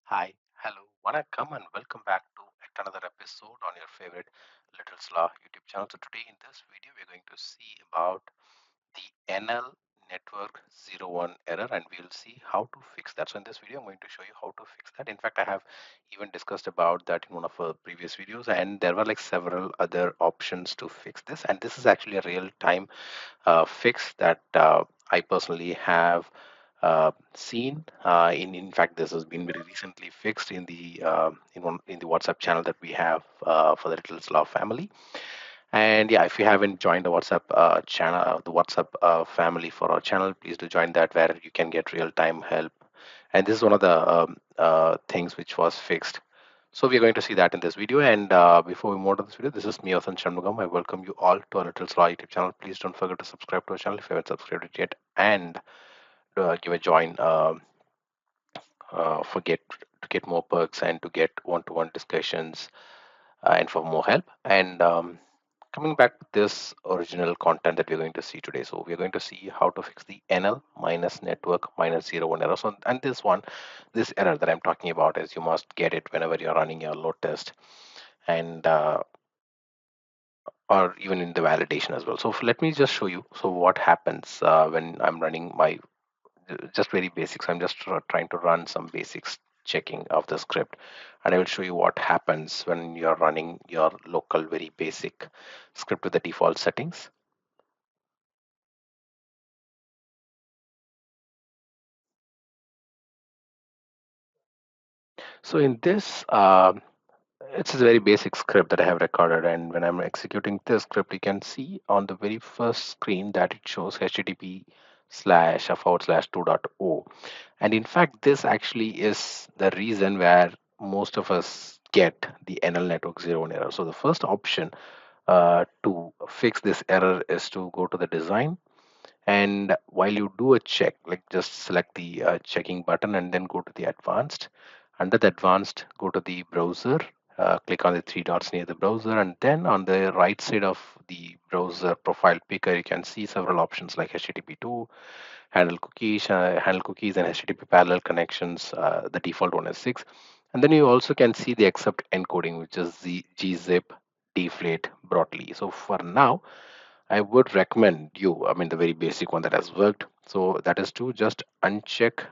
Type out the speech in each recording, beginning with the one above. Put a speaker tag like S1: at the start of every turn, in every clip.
S1: Hi, hello, Vanakkam, and welcome back to yet another episode on your favorite Little Slaw YouTube channel. So today in this video, we're going to see about the NL-Network-01 error, and we'll see how to fix that. So in this video, I'm going to show you how to fix that. In fact, I have even discussed about that in one of our previous videos, and there were like several other options to fix this. And this is actually a real-time fix that I personally have seen. In fact, this has been very recently fixed in the in the WhatsApp channel that we have for the Little Slaw family. And yeah, if you haven't joined the WhatsApp channel, the WhatsApp family for our channel, please do join that where you can get real time help. And this is one of the things which was fixed. So we are going to see that in this video. And before we move on to this video, this is me, Othan Shanmugam. I welcome you all to our Little Slaw YouTube channel. Please don't forget to subscribe to our channel if you haven't subscribed it yet, and give a join for get to get more perks and to get one-to-one discussions and for more help. And coming back to this original content that we're going to see today. So we're going to see how to fix the NL minus network minus 01 error. So and this error that I'm talking about is you must get it whenever you're running your load test and or even in the validation as well. So let me just show you. So what happens when I'm running my just very basics. I'm just trying to run some basics checking of the script, and I will show you what happens when you're running your local very basic script with the default settings. So in this, it's a very basic script that I have recorded, and when I'm executing this script, you can see on the very first screen that it shows http slash forward slash 2.0. And in fact, this actually is the reason where most of us get the NL network 01 error. So the first option to fix this error is to go to the design, and while you do a check, like just select the checking button and then go to the advanced. Under the advanced, go to the browser, click on the three dots near the browser, and then on the right side of the browser profile picker, you can see several options like HTTP2, handle cookies, and HTTP parallel connections. The default one is 6. And then you also can see the accept encoding, which is the gzip, deflate, broadly. So for now, I would recommend you, I mean, the very basic one that has worked. So that is to just uncheck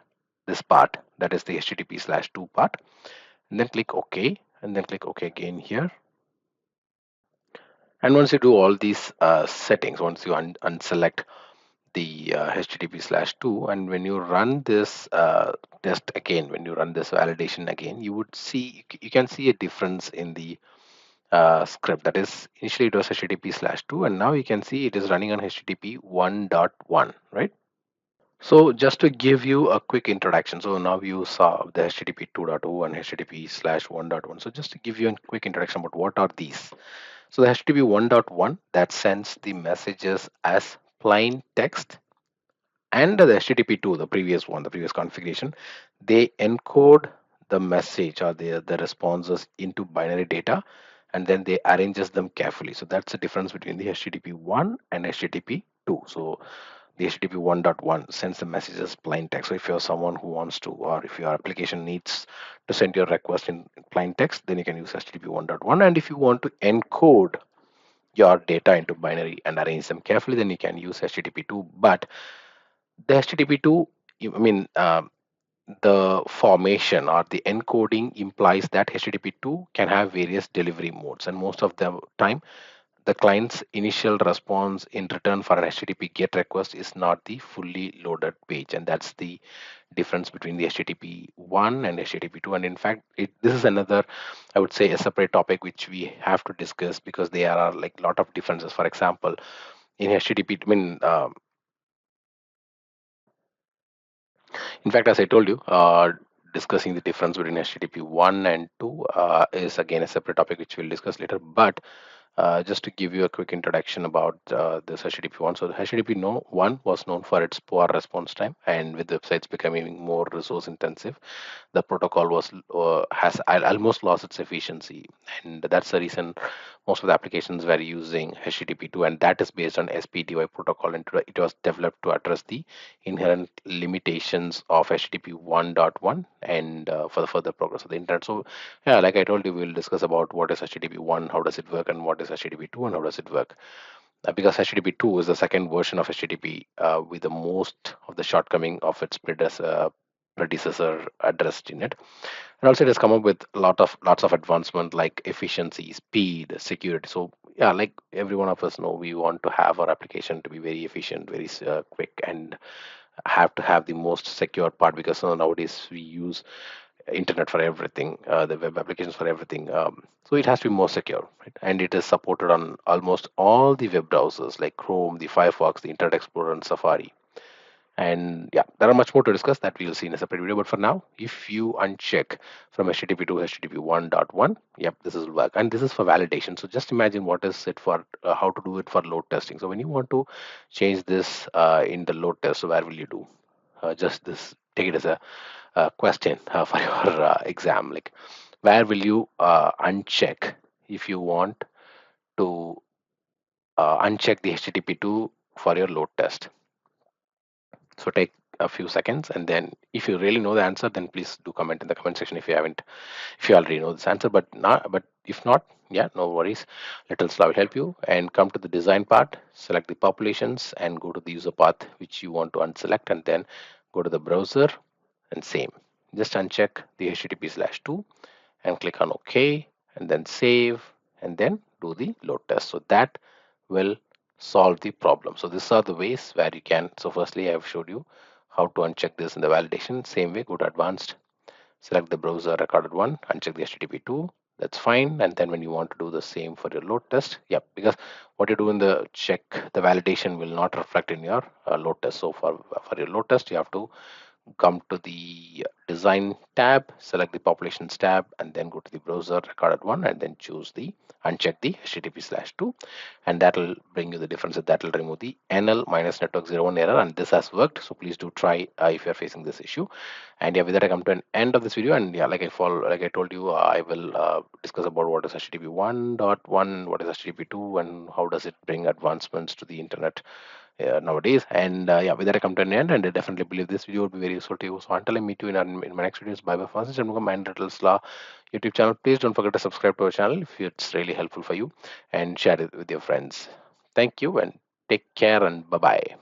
S1: this part, that is the HTTP slash 2 part, and then click OK, and then click OK again here. And once you do all these settings, once you unselect the HTTP slash 2, and when you run this test again, when you run this validation again, you would see, you can see a difference in the script. That is, initially it was HTTP slash 2, and now you can see it is running on HTTP 1.1, right? So just to give you a quick introduction, so now you saw the HTTP 2.0 and HTTP slash 1.1. So just to give you a quick introduction about what are these. So the HTTP 1.1 that sends the messages as plain text, and the HTTP2, the previous one, the previous configuration, they encode the message or the responses into binary data, and then they arranges them carefully. So that's the difference between the HTTP1 and HTTP2. So the HTTP 1.1 sends the messages plain text. So if you're someone who wants to, or if your application needs to send your request in plain text, then you can use HTTP 1.1. And if you want to encode your data into binary and arrange them carefully, then you can use HTTP2. But the HTTP2, I mean, the formation or the encoding implies that HTTP2 can have various delivery modes, and most of the time, the client's initial response in return for an HTTP GET request is not the fully loaded page, and that's the difference between the HTTP 1 and HTTP 2. And in fact, this is another, I would say, a separate topic which we have to discuss because there are like a lot of differences. For example, in HTTP, I mean, in fact, as I told you, discussing the difference between HTTP 1 and 2 is again a separate topic which we'll discuss later. But Just to give you a quick introduction about this HTTP1. So the HTTP 1 was known for its poor response time, and with websites becoming more resource intensive, the protocol was has almost lost its efficiency, and that's the reason most of the applications were using HTTP2, and that is based on SPDY protocol, and it was developed to address the inherent limitations of HTTP 1.1 and for the further progress of the internet. So yeah, like I told you, we'll discuss about what is HTTP 1, how does it work, and what is HTTP 2, and how does it work. Because HTTP 2 is the second version of HTTP with the most of the shortcoming of its predecessor addressed in it. And also, it has come up with lots of advancement like efficiency, speed, security. So yeah, like every one of us know, we want to have our application to be very efficient, very quick, and have to have the most secure part, because nowadays we use internet for everything, the web applications for everything. So it has to be more secure, right? And it is supported on almost all the web browsers like Chrome, the Firefox, the Internet Explorer, and Safari. And yeah, there are much more to discuss that we'll see in a separate video. But for now, if you uncheck from HTTP to HTTP 1.1, yep, this will work. And this is for validation. So just imagine what is it for, how to do it for load testing. So when you want to change this in the load test, so where will you do? Just this, take it as a question for your exam. Like, where will you uncheck if you want to uncheck the HTTP2 for your load test? So take a few seconds, and then if you really know the answer, then please do comment in the comment section if you haven't, if you already know this answer. But if not, yeah, no worries. Little Slav will help you, and come to the design part, select the populations, and go to the user path which you want to unselect, and then go to the browser, and same. Just uncheck the HTTP/2 and click on OK, and then save, and then do the load test. So that will solve the problem. So these are the ways where you can. So firstly, I have showed you how to uncheck this in the validation. Same way, go to advanced, select the browser recorded one, uncheck the HTTP2. That's fine. And then when you want to do the same for your load test, yeah, because what you do in the check, the validation will not reflect in your load test. So for your load test, you have to come to the design tab, select the populations tab, and then go to the browser recorded one, and then choose the uncheck the HTTP/2, and that will bring you the difference. That will remove the NL-network-01 error, and this has worked. So please do try if you're facing this issue. And yeah, with that I come to an end of this video. And yeah, like I told you, I will discuss about what is HTTP 1.1, what is HTTP 2, and how does it bring advancements to the internet nowadays. And yeah, with that I come to an end, and I definitely believe this video will be very useful to you. So until I meet you in my next videos, bye bye. Francis and and Riddles Law YouTube channel. Please don't forget to subscribe to our channel if it's really helpful for you, and share it with your friends. Thank you, and take care, and bye bye.